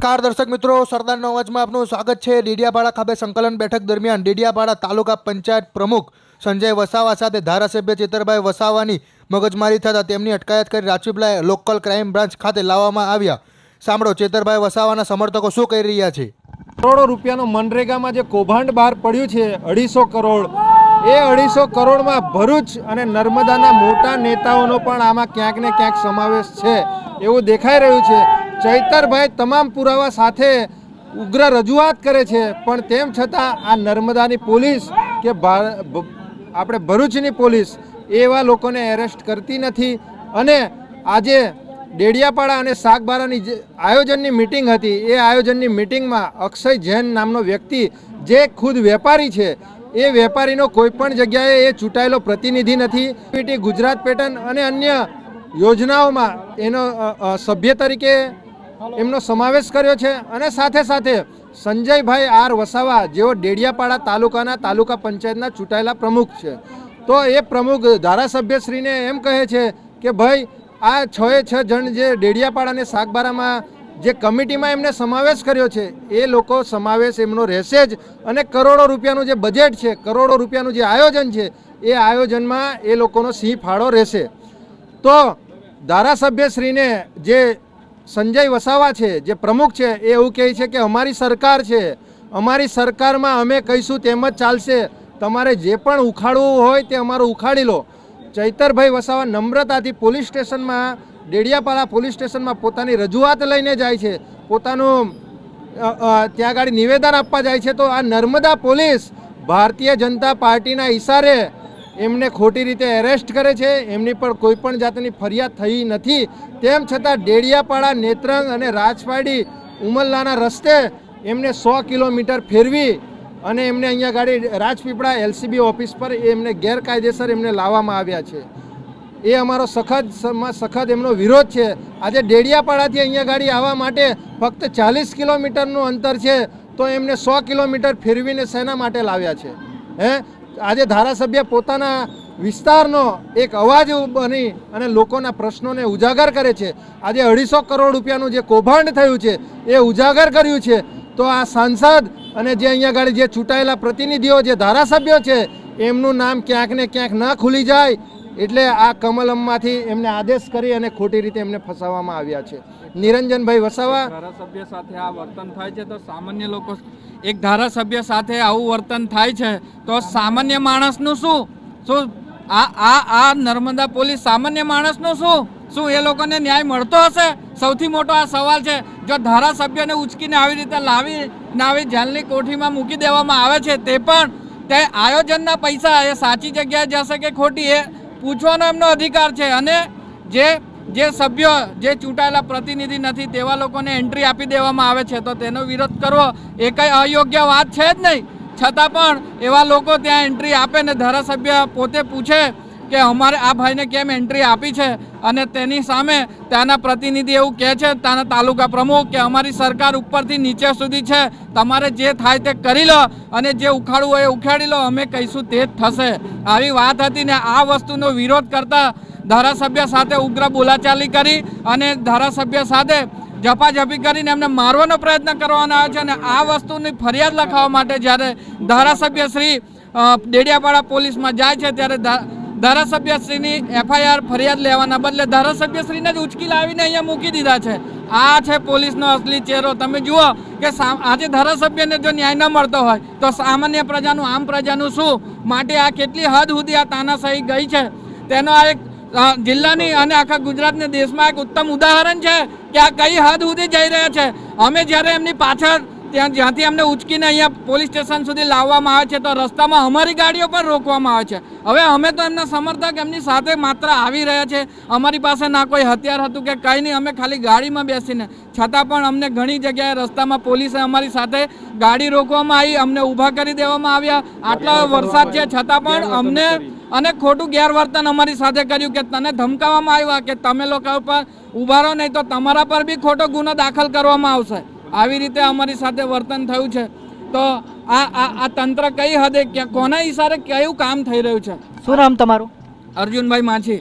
નમસ્કાર દર્શક મિત્રો, સરદારનો અવાજમાં આપનું સ્વાગત છે। ડેડિયાપાડા ખાતે સંકલન બેઠક દરમિયાન ડેડિયાપાડા તાલુકા પંચાયત પ્રમુખ સંજય વસાવા સાથે ધારાસભ્ય ચેતરભાઈ વસાવાની મગજમારી થતાં તેમની અટકાયત કરી રાજપીપળા લોકલ ક્રાઇમ બ્રાન્ચ ખાતે લાવવામાં આવ્યા। સાંભળો ચેતરભાઈ વસાવાના સમર્થકો શું કહી રહ્યા છે। કરોડો રૂપિયાનો મનરેગામાં જે કૌભાંડ બહાર પડ્યું છે 250 કરોડ, એ 250 કરોડમાં ભરૂચ અને નર્મદાના મોટા નેતાઓનો પણ આમાં ક્યાંક ને ક્યાંક સમાવેશ છે એવું દેખાઈ રહ્યું છે। ચૈતરભાઈ તમામ પુરાવા સાથે ઉગ્ર રજૂઆત કરે છે, પણ તેમ છતાં આ નર્મદાની પોલીસ કે આપણે ભરૂચની પોલીસ એવા લોકોને એરેસ્ટ કરતી નથી। અને આજે ડેડિયાપાડા અને સાગબારાની જે આયોજનની મિટિંગ હતી, એ આયોજનની મિટિંગમાં અક્ષય જૈન નામનો વ્યક્તિ જે ખુદ વેપારી છે, એ વેપારીનો કોઈ પણ જગ્યાએ એ ચૂંટાયેલો પ્રતિનિધિ નથી। ગુજરાત પેટર્ન અને અન્ય યોજનાઓમાં એનો સભ્ય તરીકે એમનો સમાવેશ કર્યો છે। અને સાથે સાથે સંજયભાઈ આર વસાવા જેઓ ડેડિયાપાડા તાલુકાના તાલુકા પંચાયતના ચૂંટાયેલા પ્રમુખ છે, તો એ પ્રમુખ ધારાસભ્યશ્રીને એમ કહે છે કે ભાઈ આ 6 જણ જે ડેડિયાપાડા અને સાગબારામાં જે કમિટીમાં એમને સમાવેશ કર્યો છે, એ લોકો સમાવેશ એમનો રહેશે જ। અને કરોડો રૂપિયાનું જે બજેટ છે, કરોડો રૂપિયાનું જે આયોજન છે, એ આયોજનમાં એ લોકોનો સિંહ ફાળો રહેશે। તો ધારાસભ્યશ્રીને જે સંજય વસાવા છે, જે પ્રમુખ છે, એ એવું કહે છે કે અમારી સરકાર છે, અમારી સરકારમાં અમે કહીશું તેમ જ ચાલશે, તમારે જે પણ ઉખાડવું હોય તે અમારું ઉખાડી લો। ચૈતરભાઈ વસાવા નમ્રતાથી પોલીસ સ્ટેશનમાં, ડેડિયાપાડા પોલીસ સ્ટેશનમાં પોતાની રજૂઆત લઈને જાય છે, પોતાનું ત્યાં આગળ નિવેદન આપવા જાય છે। તો આ નર્મદા પોલીસ ભારતીય જનતા પાર્ટીના ઈશારે એમને ખોટી રીતે એરેસ્ટ કરે છે, એમની પર કોઈ પણ જાતની ફરિયાદ થઈ નથી। તેમ છતાં ડેડિયાપાડા, નેત્રંગ અને રાજપાડી ઉમરલાના રસ્તે એમને 100 કિલોમીટર ફેરવી અને એમને અહીંયા ગાડી રાજપીપળા LCB ઓફિસ પર એમને ગેરકાયદેસર એમને લાવવામાં આવ્યા છે। એ અમારો સખત એમનો વિરોધ છે। આજે ડેડિયાપાડાથી અહીંયા ગાડી આવવા માટે ફક્ત 40 કિલોમીટરનું અંતર છે, તો એમને 100 કિલોમીટર ફેરવીને શેના માટે લાવ્યા છે? આજે ધારાસભ્ય પોતાના વિસ્તારનો એક અવાજ બની અને લોકોના પ્રશ્નોને ઉજાગર કરે છે। આજે 250 કરોડ રૂપિયાનું જે કૌભાંડ થયું છે, એ ઉજાગર કર્યું છે। તો આ સાંસદ અને જે અહીંયા આગળ જે ચૂંટાયેલા પ્રતિનિધિઓ, જે ધારાસભ્યો છે, એમનું નામ ક્યાંક ને ક્યાંક ન ખુલી જાય, એટલે આ કમલમમાંથી એમને આદેશ કરી અને ખોટી રીતે એમને ફસાવવામાં આવ્યા છે। નિરંજનભાઈ વસાવા ધારાસભ્ય સાથે આ વર્તન થાય છે, તો સામાન્ય લોકો, એક ધારાસભ્ય સાથે આવું વર્તન થાય છે તો સામાન્ય માણસનું શું આ નર્મદા પોલીસ સામાન્ય માણસનું શું એ લોકોને ન્યાય મળતો હશે? સૌથી મોટો આ સવાલ છે। જો ધારાસભ્યને ઉચકીને આવી રીતે લાવી જેલની કોઠીમાં મૂકી દેવામાં આવે છે, તે પણ તે આયોજનના પૈસા એ સાચી જગ્યાએ જશે કે ખોટી, એ પૂછવાનો એમનો અધિકાર છે। અને જે સભ્યો, જે ચૂંટાયેલા પ્રતિનિધિ નથી તેવા લોકોને એન્ટ્રી આપી દેવામાં આવે છે, તો તેનો વિરોધ કરવો એ કંઈ અયોગ્ય વાત છે જ નહીં। છતાં પણ એવા લોકો ત્યાં એન્ટ્રી આપે ને ધારાસભ્ય પોતે પૂછે કે અમારે આ ભાઈને કેમ એન્ટ્રી આપી છે, અને તેની સામે ત્યાંના પ્રતિનિધિ એવું કહે છે, ત્યાંના તાલુકા પ્રમુખ, કે અમારી સરકાર ઉપરથી નીચે સુધી છે, તમારે જે થાય તે કરી લો અને જે ઉખાડવું હોય એ ઉખાડી લો, અમે કહીશું તે જ થશે। આવી વાત હતી ને આ વસ્તુનો વિરોધ કરતા ધારાસભ્ય સાથે ઉગ્ર બોલાચાલી કરી અને ધારાસભ્ય સાથે ઝપાઝપી કરીને એમને મારવાનો પ્રયત્ન કરવાનો આવે છે। અને આ વસ્તુની ફરિયાદ લખાવવા માટે જ્યારે ધારાસભ્ય શ્રી ડેડિયાપાડા પોલીસમાં જાય છે, ત્યારે ધારાસભ્યશ્રીની FIR ફરિયાદ લેવાના બદલે ધારાસભ્યશ્રીને જ ઉચકી લાવીને અહીંયા મૂકી દીધા છે। આ છે પોલીસનો અસલી ચહેરો। તમે જુઓ કે આજે ધારાસભ્યને જો ન્યાય ન મળતો હોય તો સામાન્ય પ્રજાનું, આમ પ્રજાનું શું? માટે આ કેટલી હદ સુધી આ તાનાશાહી ગઈ છે, તેનો આ એક જિલ્લાની અને આખા ગુજરાતને, દેશમાં એક ઉત્તમ ઉદાહરણ છે કે આ કઈ હદ સુધી જઈ રહ્યા છે। અમે જ્યારે એમની પાછળ જ્યાંથી અમને ઉચકીને અહીંયા પોલીસ સ્ટેશન સુધી લાવવામાં આવે છે, તો રસ્તામાં અમારી ગાડીઓ પર રોકવામાં આવે છે। હવે અમે તો એમના સમર્થક એમની સાથે માત્ર આવી રહ્યા છે, અમારી પાસે ના કોઈ હથિયાર હતું કે કંઈ નહીં, અમે ખાલી ગાડીમાં બેસીને, છતાં પણ અમને ઘણી જગ્યાએ રસ્તામાં પોલીસે અમારી સાથે ગાડી રોકવામાં આવી, અમને ઊભા કરી દેવામાં આવ્યા। આટલો વરસાદ છે છતાં પણ અમને અને ખોટું ગેરવર્તન અમારી સાથે કર્યું કે તને ધમકાવવામાં આવ્યા કે તમે લોકો ઉપર ઊભા રહો, નહીં તો તમારા પર બી ખોટો ગુનો દાખલ કરવામાં આવશે। આવી રીતે અમારી સાથે વર્તન થયું છે। તો આ તંત્ર કઈ હદે, કોના ઈશારે કયું કામ થઈ રહ્યું છે? શું નામ તમારું? અર્જુનભાઈ માછી।